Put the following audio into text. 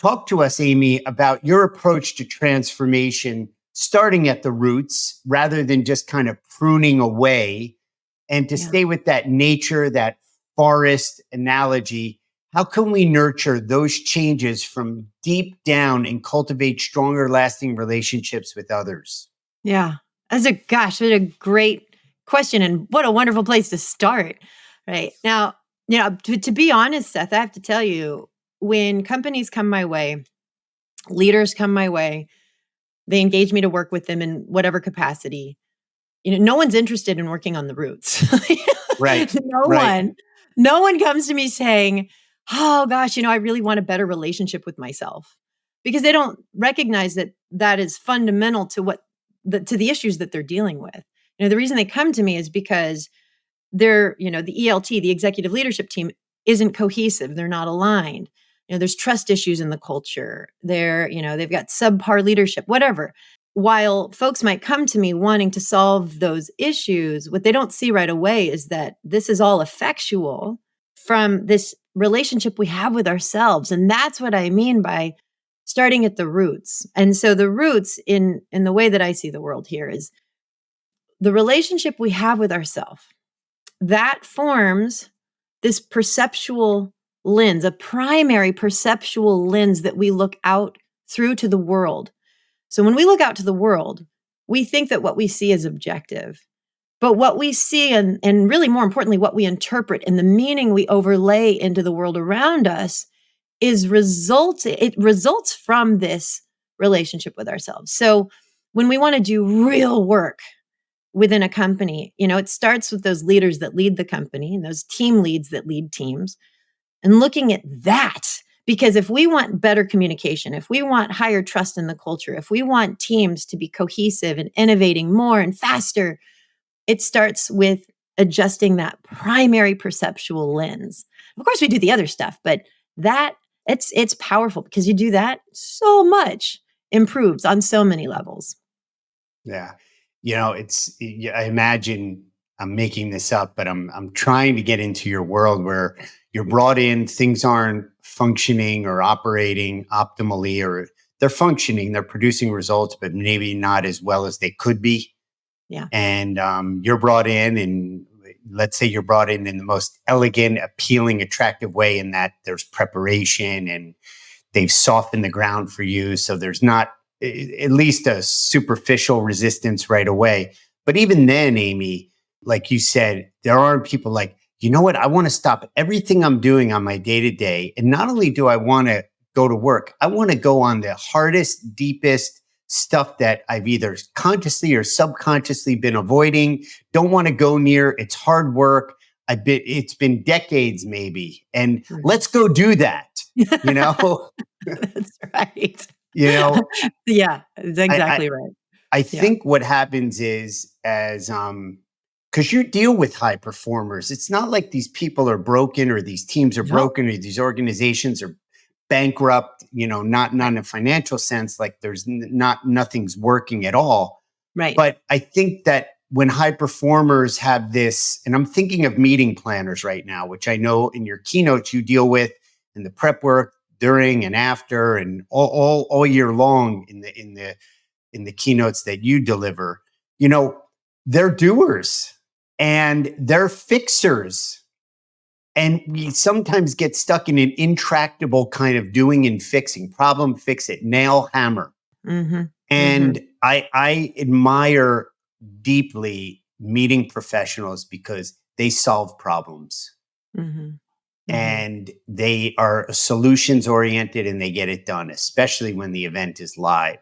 talk to us, Amy, about your approach to transformation, starting at the roots rather than just kind of pruning away, and to stay with that nature, that forest analogy. How can we nurture those changes from deep down and cultivate stronger, lasting relationships with others? Yeah. What a great question, and what a wonderful place to start. Right. Now, to be honest, Seth, I have to tell you, when companies come my way, leaders come my way, they engage me to work with them in whatever capacity. No one's interested in working on the roots. Right. No Right. one. No one comes to me saying, "Oh gosh, I really want a better relationship with myself." Because they don't recognize that that is fundamental to to the issues that they're dealing with. The reason they come to me is because the ELT, the executive leadership team, isn't cohesive. They're not aligned. There's trust issues in the culture. They've got subpar leadership, whatever. While folks might come to me wanting to solve those issues, what they don't see right away is that this is all effectual from this relationship we have with ourselves. And that's what I mean by starting at the roots. And so the roots in the way that I see the world here is the relationship we have with ourselves. That forms this perceptual lens, a primary perceptual lens that we look out through to the world. So when we look out to the world, we think that what we see is objective. But what we see, and really more importantly, what we interpret and the meaning we overlay into the world around us it results from this relationship with ourselves. So when we want to do real work within a company, it starts with those leaders that lead the company and those team leads that lead teams, and looking at that. Because if we want better communication, if we want higher trust in the culture, if we want teams to be cohesive and innovating more and faster, it starts with adjusting that primary perceptual lens. Of course, we do the other stuff, but it's powerful, because you do that, so much improves on so many levels. Yeah. I imagine I'm making this up, but I'm trying to get into your world where you're brought in, things aren't functioning or operating optimally, or they're functioning, they're producing results, but maybe not as well as they could be. Yeah. And you're brought in, and let's say you're brought in the most elegant, appealing, attractive way, in that there's preparation and they've softened the ground for you. So there's not at least a superficial resistance right away. But even then, Amy, like you said, there aren't people like, you know what? I want to stop everything I'm doing on my day to day. And not only do I want to go to work, I want to go on the hardest, deepest stuff that I've either consciously or subconsciously been avoiding, don't want to go near. It's hard work. It's been decades maybe. And let's go do that. That's right. Yeah, that's exactly right. I think what happens is, because you deal with high performers, it's not like these people are broken, or these teams are broken, or these organizations are bankrupt, not in a financial sense, like there's nothing's working at all. Right. But I think that when high performers have this, and I'm thinking of meeting planners right now, which I know in your keynotes you deal with, in the prep work, during and after, and all year long in the keynotes that you deliver, they're doers and they're fixers. And we sometimes get stuck in an intractable kind of doing and fixing, problem, fix it, nail, hammer. Mm-hmm. And I admire deeply meeting professionals because they solve problems. Mm-hmm. And they are solutions oriented, and they get it done, especially when the event is live.